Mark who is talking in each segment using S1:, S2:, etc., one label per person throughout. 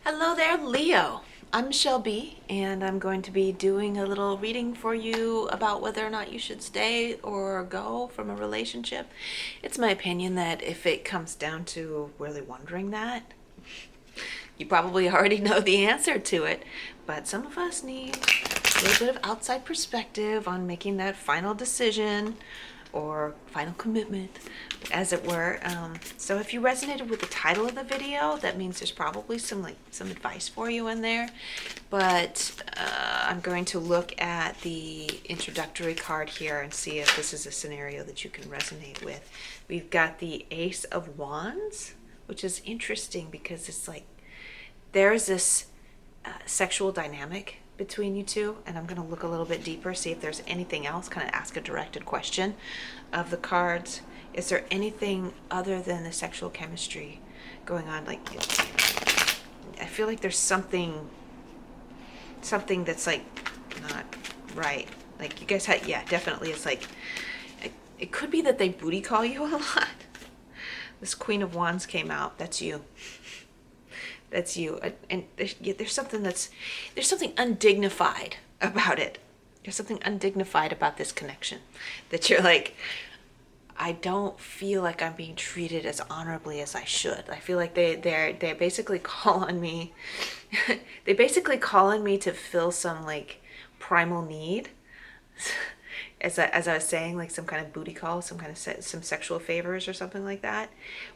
S1: Hello there, Leo. I'm Michele B, and I'm going to be doing a little reading for you about whether or not you should stay or go from a relationship. It's my opinion that if it comes down to really wondering that, you probably already know the answer to it, but some of us need a little bit of outside perspective on making that final decision or final commitment, as it were. So if you resonated with the title of the video, that means there's probably some advice for you in there. But I'm going to look at the introductory card here and see if this is a scenario that you can resonate with. We've got the Ace of Wands, which is interesting because it's like there's this sexual dynamic between you two, and I'm going to look a little bit deeper, see if there's anything else, kind of ask a directed question of the cards. Is there anything other than the sexual chemistry going on? Like, I feel like there's something that's like not right. Like you guys had, yeah, definitely. It's like it could be that they booty call you a lot. This Queen of Wands came out. That's you. That's you. And there's something undignified about it. There's something undignified about this connection that you're like, I don't feel like I'm being treated as honorably as I should. I feel like they basically call on me. They basically call on me to fill some like primal need. As I was saying, like some kind of booty call, some kind of some sexual favors or something like that.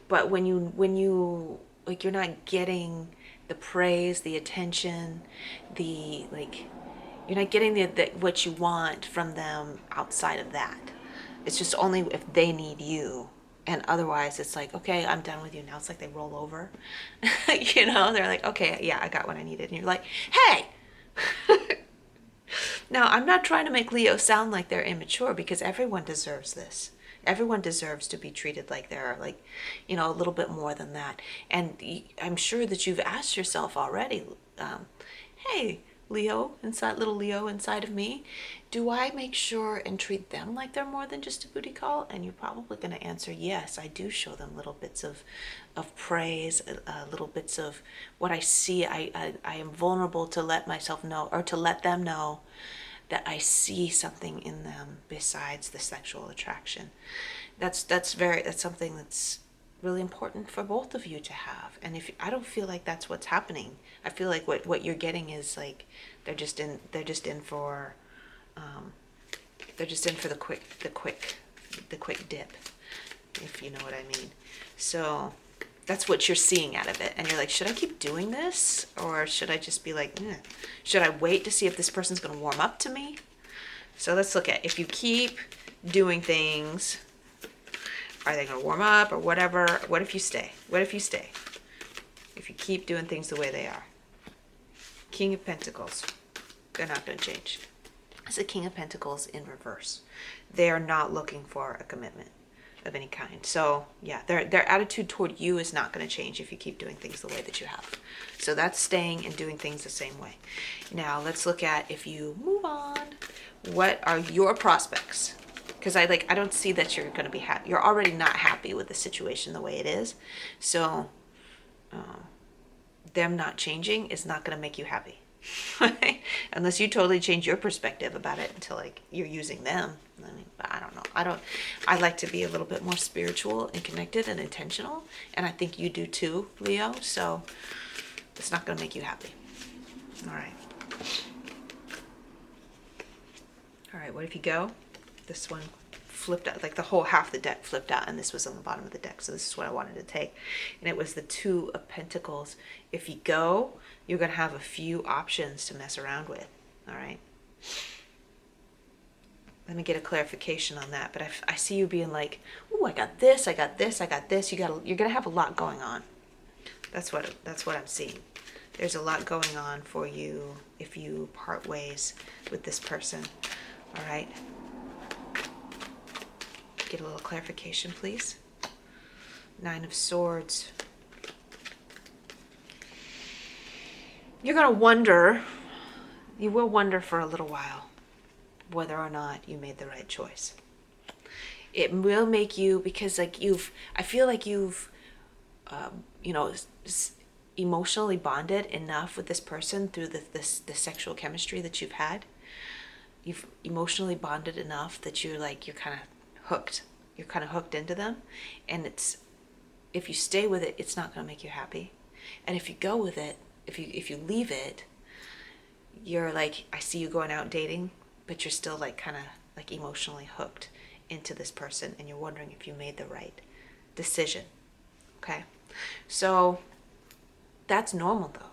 S1: But when you like, you're not getting the praise, the attention, the like, you're not getting the what you want from them outside of that. It's just only if they need you. And otherwise it's like, okay, I'm done with you now. It's like they roll over. They're like, okay, yeah, I got what I needed. And you're like, hey. Now, I'm not trying to make Leo sound like they're immature, because everyone deserves this. Everyone deserves to be treated like they're like, a little bit more than that. And I'm sure that you've asked yourself already, hey, little Leo inside of me, do I make sure and treat them like they're more than just a booty call? And you're probably going to answer, yes, I do show them little bits of praise, little bits of what I see. I am vulnerable to let myself know, or to let them know that I see something in them besides the sexual attraction. That's something that's really important for both of you to have. And if I don't feel like that's what's happening, I feel like what you're getting is like they're just in for the quick dip, if you know what I mean. So that's what you're seeing out of it, and you're like, should I keep doing this, or should I just be like, should I wait to see if this person's going to warm up to me? So let's look at, if you keep doing things, are they going to warm up or whatever? What if you stay? If you keep doing things the way they are? King of Pentacles. They're not going to change. It's the King of Pentacles in reverse. They are not looking for a commitment of any kind. So yeah, their attitude toward you is not going to change if you keep doing things the way that you have. So that's staying and doing things the same way. Now let's look at, if you move on, what are your prospects? Because I don't see that you're going to be happy. You're already not happy with the situation the way it is. So them not changing is not going to make you happy. Unless you totally change your perspective about it until like you're using them. I mean, I don't know. I like to be a little bit more spiritual and connected and intentional, and I think you do too, Leo. So it's not going to make you happy. All right, what if you go? This one flipped out, like the whole half the deck flipped out, and this was on the bottom of the deck. So this is what I wanted to take, and it was the Two of Pentacles. If you go, you're going to have a few options to mess around with. All right. Let me get a clarification on that. But I see you being like, "Ooh, I got this, I got this, I got this." You're going to have a lot going on. That's what I'm seeing. There's a lot going on for you if you part ways with this person. All right. Get a little clarification, please. Nine of Swords. You're going to wonder, you will wonder for a little while whether or not you made the right choice. It will make you, because like I feel like you've, emotionally bonded enough with this person through the sexual chemistry that you've had. You've emotionally bonded enough that you're kind of hooked. You're kind of hooked into them, and if you stay with it, it's not going to make you happy. And if you go with it, if you leave it, you're like, I see you going out dating, but you're still like kind of like emotionally hooked into this person, and you're wondering if you made the right decision. Okay, so that's normal though.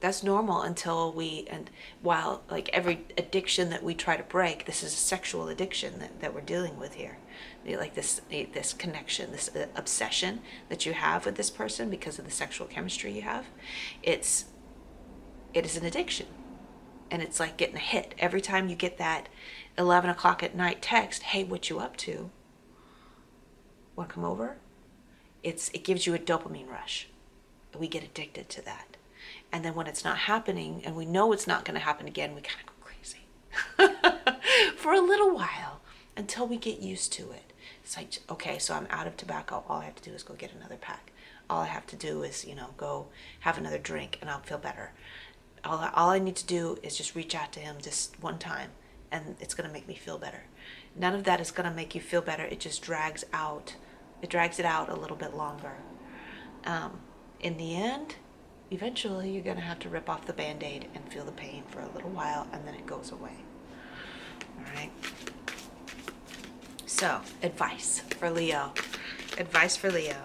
S1: That's normal until and while like every addiction that we try to break, this is a sexual addiction that we're dealing with here. Like this connection, this obsession that you have with this person because of the sexual chemistry you have. It is an addiction. And it's like getting a hit. Every time you get that 11 o'clock at night text, hey, what you up to? Want to come over? It gives you a dopamine rush. We get addicted to that. And then when it's not happening, and we know it's not going to happen again, we kind of go crazy for a little while until we get used to it. It's like, okay, so I'm out of tobacco. All I have to do is go get another pack. All I have to do is, go have another drink and I'll feel better. All I need to do is just reach out to him just one time and it's going to make me feel better. None of that is going to make you feel better. It just drags out. It drags it out a little bit longer. In the end, eventually you're going to have to rip off the Band-Aid and feel the pain for a little while, and then it goes away. All right? So, advice for Leo. Advice for Leo.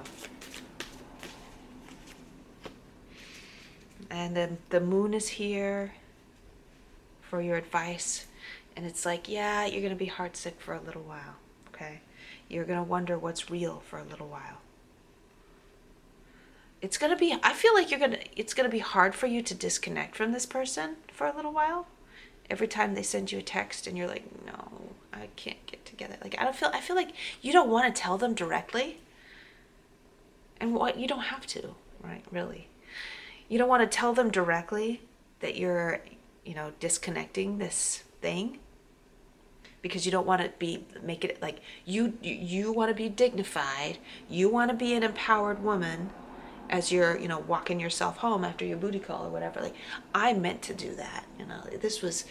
S1: And then the moon is here for your advice. And it's like, yeah, you're going to be heartsick for a little while. Okay? You're going to wonder what's real for a little while. It's going to be, I feel like it's going to be hard for you to disconnect from this person for a little while. Every time they send you a text and you're like, no, I can't get together. Like, I feel like you don't want to tell them directly. And what, you don't have to, right? Really. You don't want to tell them directly that you're, disconnecting this thing. Because you don't want to make it like, you want to be dignified. You want to be an empowered woman as you're, walking yourself home after your booty call or whatever. Like, I meant to do that. This was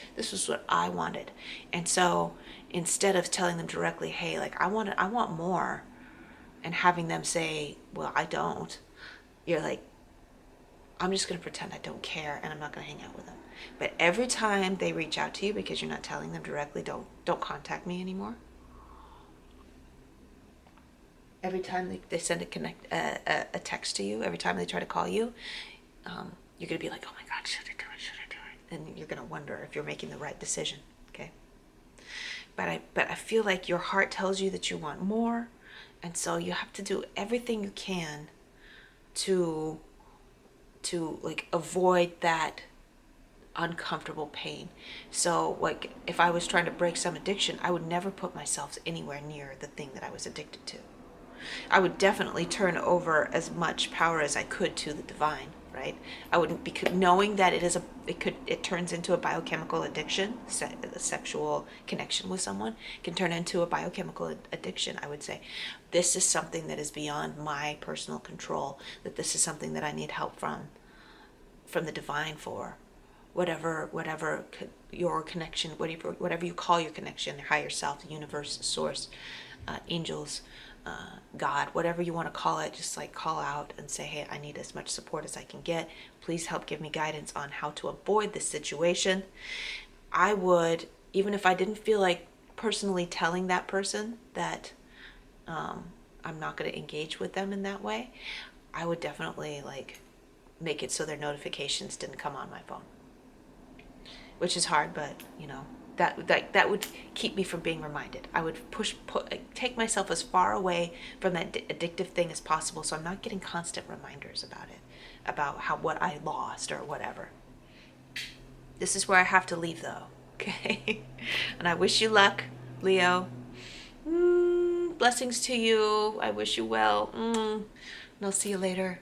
S1: what I wanted. And so instead of telling them directly, hey, like, I want more, and having them say, well, I don't, you're like, I'm just going to pretend I don't care and I'm not going to hang out with them. But every time they reach out to you because you're not telling them directly, don't contact me anymore. Every time they send a text to you, every time they try to call you, you're going to be like, oh my God, should I do it? And you're going to wonder if you're making the right decision, okay? But I feel like your heart tells you that you want more, and so you have to do everything you can to like avoid that uncomfortable pain. So like if I was trying to break some addiction, I would never put myself anywhere near the thing that I was addicted to. I would definitely turn over as much power as I could to the divine, right? I wouldn't, because knowing that it turns into a biochemical addiction. The sexual connection with someone can turn into a biochemical addiction. I would say, this is something that is beyond my personal control, that this is something that I need help from the divine for. Whatever your connection, whatever you call your connection, higher self, the universe, source, angels, God, whatever you want to call it, just like call out and say, hey, I need as much support as I can get. Please help give me guidance on how to avoid this situation. I would, even if I didn't feel like personally telling that person that I'm not going to engage with them in that way, I would definitely like make it so their notifications didn't come on my phone. Which is hard, but that would keep me from being reminded. I would take myself as far away from that addictive thing as possible, so I'm not getting constant reminders about it, about what I lost or whatever. This is where I have to leave, though. Okay, and I wish you luck, Leo. Blessings to you. I wish you well. And I'll see you later.